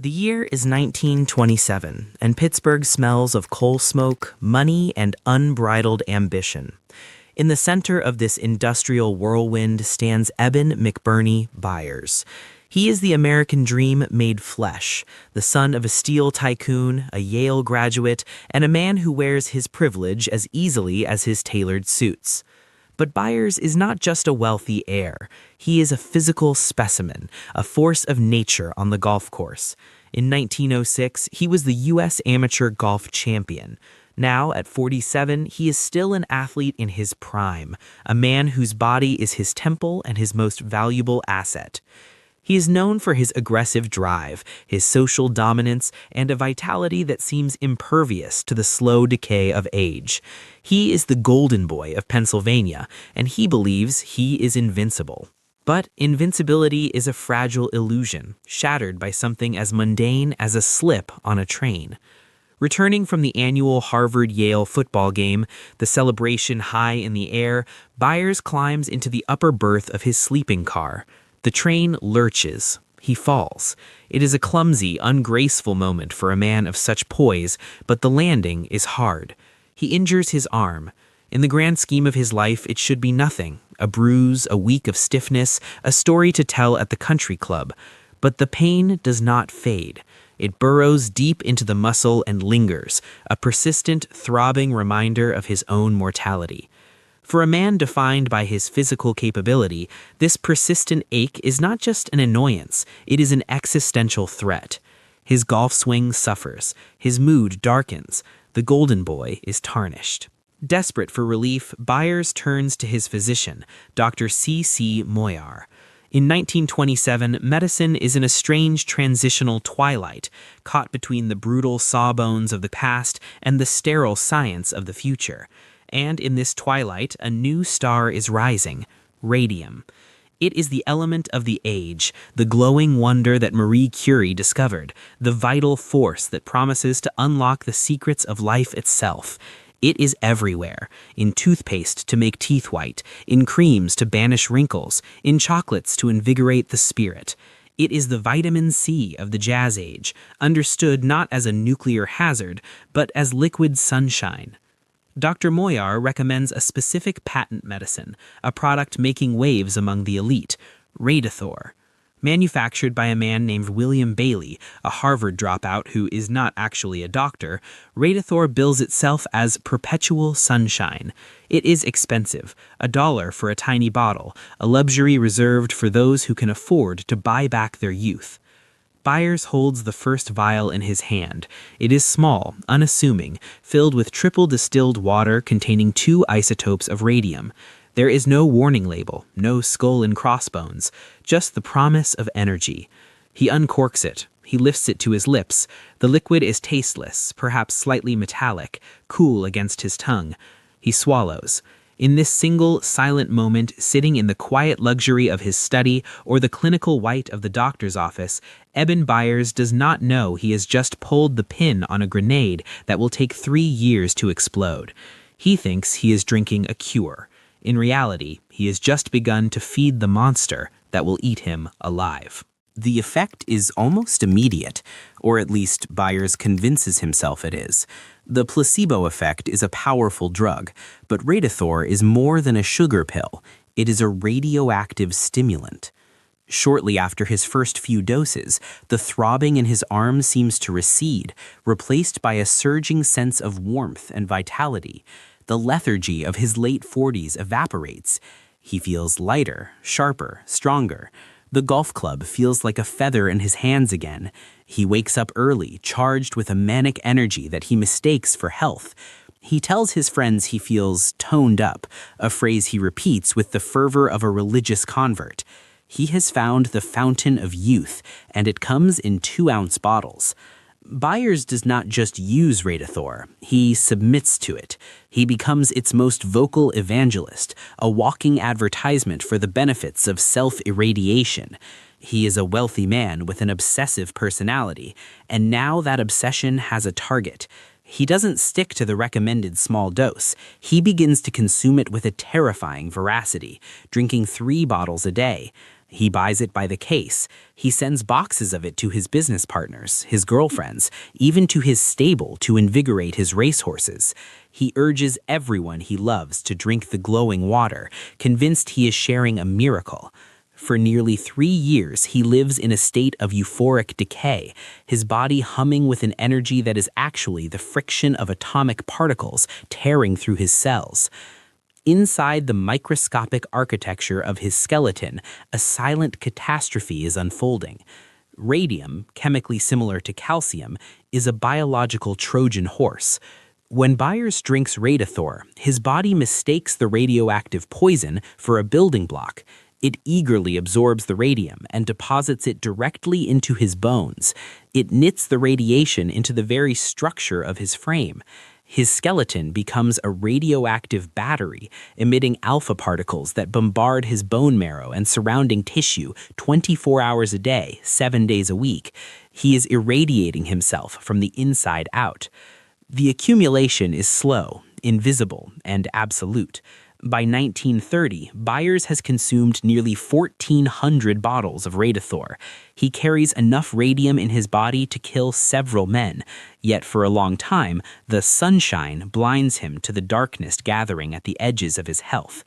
The year is 1927, and Pittsburgh smells of coal smoke, money, and unbridled ambition. In the center of this industrial whirlwind stands Eben Byers. He is the American dream made flesh, the son of a steel tycoon, a Yale graduate, and a man who wears his privilege as easily as his tailored suits. But Byers is not just a wealthy heir. He is a physical specimen, a force of nature on the golf course. In 1906, he was the U.S. amateur golf champion. Now, at 47, he is still an athlete in his prime, a man whose body is his temple and his most valuable asset. He is known for his aggressive drive, his social dominance, and a vitality that seems impervious to the slow decay of age. He is the golden boy of Pennsylvania, and he believes he is invincible. But invincibility is a fragile illusion, shattered by something as mundane as a slip on a train. Returning from the annual Harvard-Yale football game, the celebration high in the air, Byers climbs into the upper berth of his sleeping car. The train lurches. He falls. It is a clumsy, ungraceful moment for a man of such poise, but the landing is hard. He injures his arm. In the grand scheme of his life, it should be nothing. A bruise, a week of stiffness, a story to tell at the country club. But the pain does not fade. It burrows deep into the muscle and lingers, a persistent, throbbing reminder of his own mortality. For a man defined by his physical capability, this persistent ache is not just an annoyance, it is an existential threat. His golf swing suffers, his mood darkens, the golden boy is tarnished. Desperate for relief, Byers turns to his physician, Dr. C.C. Moyar. In 1927, medicine is in a strange transitional twilight, caught between the brutal sawbones of the past and the sterile science of the future. And in this twilight, a new star is rising, radium. It is the element of the age, the glowing wonder that Marie Curie discovered, the vital force that promises to unlock the secrets of life itself. It is everywhere, in toothpaste to make teeth white, in creams to banish wrinkles, in chocolates to invigorate the spirit. It is the vitamin C of the Jazz Age, understood not as a nuclear hazard, but as liquid sunshine. Dr. Moyar recommends a specific patent medicine, a product making waves among the elite, Radithor. Manufactured by a man named William Bailey, a Harvard dropout who is not actually a doctor, Radithor bills itself as perpetual sunshine. It is expensive, $1 for a tiny bottle, a luxury reserved for those who can afford to buy back their youth. Byers holds the first vial in his hand. It is small, unassuming, filled with triple distilled water containing 2 isotopes of radium. There is no warning label, no skull and crossbones, just the promise of energy. He uncorks it. He lifts it to his lips. The liquid is tasteless, perhaps slightly metallic, cool against his tongue. He swallows. In this single, silent moment, sitting in the quiet luxury of his study or the clinical white of the doctor's office, Eben Byers does not know he has just pulled the pin on a grenade that will take 3 years to explode. He thinks he is drinking a cure. In reality, he has just begun to feed the monster that will eat him alive. The effect is almost immediate, or at least Byers convinces himself it is. The placebo effect is a powerful drug, but Radithor is more than a sugar pill. It is a radioactive stimulant. Shortly after his first few doses, the throbbing in his arm seems to recede, replaced by a surging sense of warmth and vitality. The lethargy of his late 40s evaporates. He feels lighter, sharper, stronger. The golf club feels like a feather in his hands again. He wakes up early, charged with a manic energy that he mistakes for health. He tells his friends he feels toned up, a phrase he repeats with the fervor of a religious convert. He has found the fountain of youth, and it comes in 2-ounce bottles. Byers does not just use Radithor, he submits to it. He becomes its most vocal evangelist, a walking advertisement for the benefits of self-irradiation. He is a wealthy man with an obsessive personality, and now that obsession has a target. He doesn't stick to the recommended small dose. He begins to consume it with a terrifying voracity, drinking 3 bottles a day. He buys it by the case. He sends boxes of it to his business partners, his girlfriends, even to his stable to invigorate his racehorses. He urges everyone he loves to drink the glowing water, convinced he is sharing a miracle. For nearly 3 years, he lives in a state of euphoric decay, his body humming with an energy that is actually the friction of atomic particles tearing through his cells. Inside the microscopic architecture of his skeleton, a silent catastrophe is unfolding. Radium, chemically similar to calcium, is a biological Trojan horse. When Byers drinks Radithor, his body mistakes the radioactive poison for a building block. It eagerly absorbs the radium and deposits it directly into his bones. It knits the radiation into the very structure of his frame. His skeleton becomes a radioactive battery, emitting alpha particles that bombard his bone marrow and surrounding tissue 24 hours a day, 7 days a week. He is irradiating himself from the inside out. The accumulation is slow, invisible, and absolute. By 1930, Byers has consumed nearly 1,400 bottles of Radithor. He carries enough radium in his body to kill several men, yet for a long time, the sunshine blinds him to the darkness gathering at the edges of his health.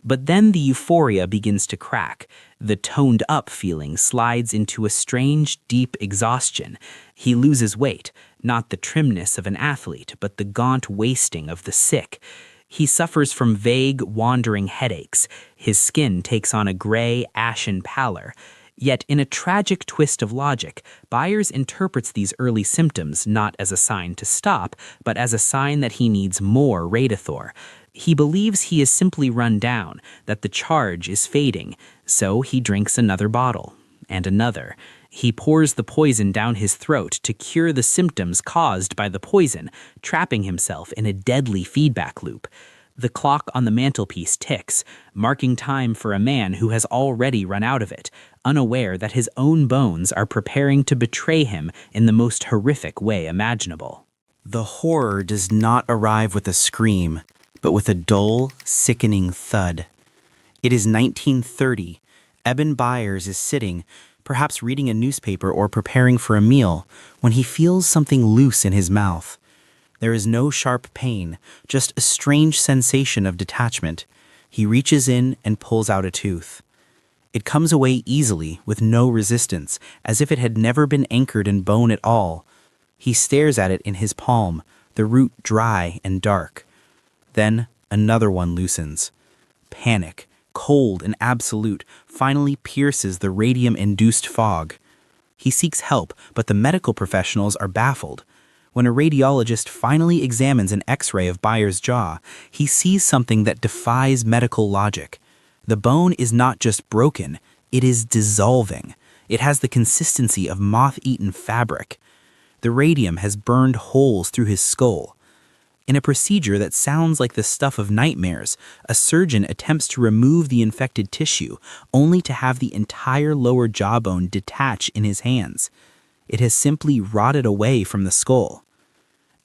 But then the euphoria begins to crack. The toned-up feeling slides into a strange, deep exhaustion. He loses weight, not the trimness of an athlete, but the gaunt wasting of the sick. He suffers from vague, wandering headaches. His skin takes on a gray, ashen pallor. Yet, in a tragic twist of logic, Byers interprets these early symptoms not as a sign to stop, but as a sign that he needs more Radithor. He believes he is simply run down, that the charge is fading, so he drinks another bottle, and another. He pours the poison down his throat to cure the symptoms caused by the poison, trapping himself in a deadly feedback loop. The clock on the mantelpiece ticks, marking time for a man who has already run out of it, unaware that his own bones are preparing to betray him in the most horrific way imaginable. The horror does not arrive with a scream, but with a dull, sickening thud. It is 1930. Eben Byers is sitting, perhaps reading a newspaper or preparing for a meal, when he feels something loose in his mouth. There is no sharp pain, just a strange sensation of detachment. He reaches in and pulls out a tooth. It comes away easily, with no resistance, as if it had never been anchored in bone at all. He stares at it in his palm, the root dry and dark. Then another one loosens. Panic, cold and absolute, finally pierces the radium-induced fog. He seeks help, but the medical professionals are baffled. When a radiologist finally examines an X-ray of Byers' jaw, he sees something that defies medical logic. The bone is not just broken, it is dissolving. It has the consistency of moth-eaten fabric. The radium has burned holes through his skull. In a procedure that sounds like the stuff of nightmares, a surgeon attempts to remove the infected tissue, only to have the entire lower jawbone detach in his hands. It has simply rotted away from the skull.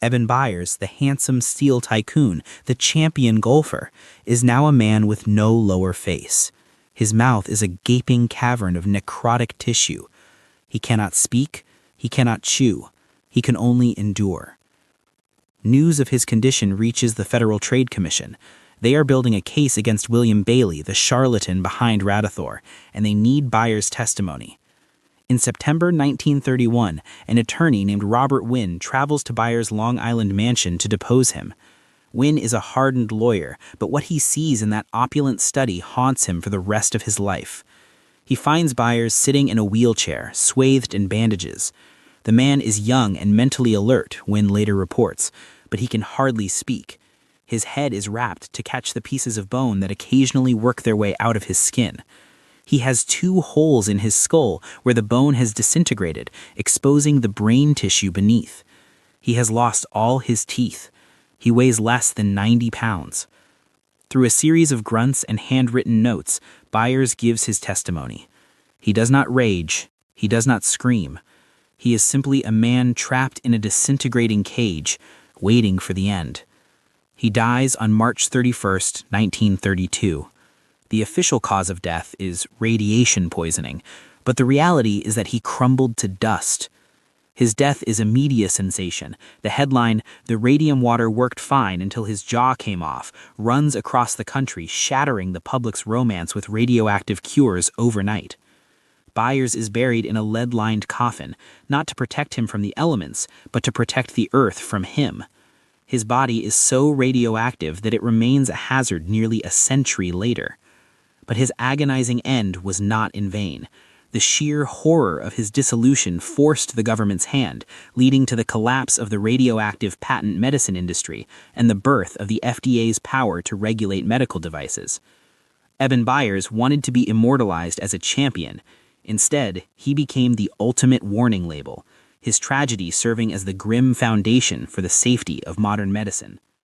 Eben Byers, the handsome steel tycoon, the champion golfer, is now a man with no lower face. His mouth is a gaping cavern of necrotic tissue. He cannot speak, he cannot chew, he can only endure. News of his condition reaches the Federal Trade Commission. They are building a case against William Bailey, the charlatan behind Radithor, and they need Byers' testimony. In September 1931, an attorney named Robert Wynn travels to Byers' Long Island mansion to depose him. Wynn is a hardened lawyer, but what he sees in that opulent study haunts him for the rest of his life. He finds Byers sitting in a wheelchair, swathed in bandages. The man is young and mentally alert, Wynn later reports, but he can hardly speak. His head is wrapped to catch the pieces of bone that occasionally work their way out of his skin. He has 2 holes in his skull where the bone has disintegrated, exposing the brain tissue beneath. He has lost all his teeth. He weighs less than 90 pounds. Through a series of grunts and handwritten notes, Byers gives his testimony. He does not rage. He does not scream. He is simply a man trapped in a disintegrating cage, waiting for the end. He dies on March 31st, 1932. The official cause of death is radiation poisoning, but the reality is that he crumbled to dust. His death is a media sensation. The headline, "The radium water worked fine until his jaw came off," runs across the country, shattering the public's romance with radioactive cures overnight. Byers is buried in a lead-lined coffin, not to protect him from the elements, but to protect the earth from him. His body is so radioactive that it remains a hazard nearly a century later. But his agonizing end was not in vain. The sheer horror of his dissolution forced the government's hand, leading to the collapse of the radioactive patent medicine industry and the birth of the FDA's power to regulate medical devices. Eben Byers wanted to be immortalized as a champion. Instead, he became the ultimate warning label, his tragedy serving as the grim foundation for the safety of modern medicine.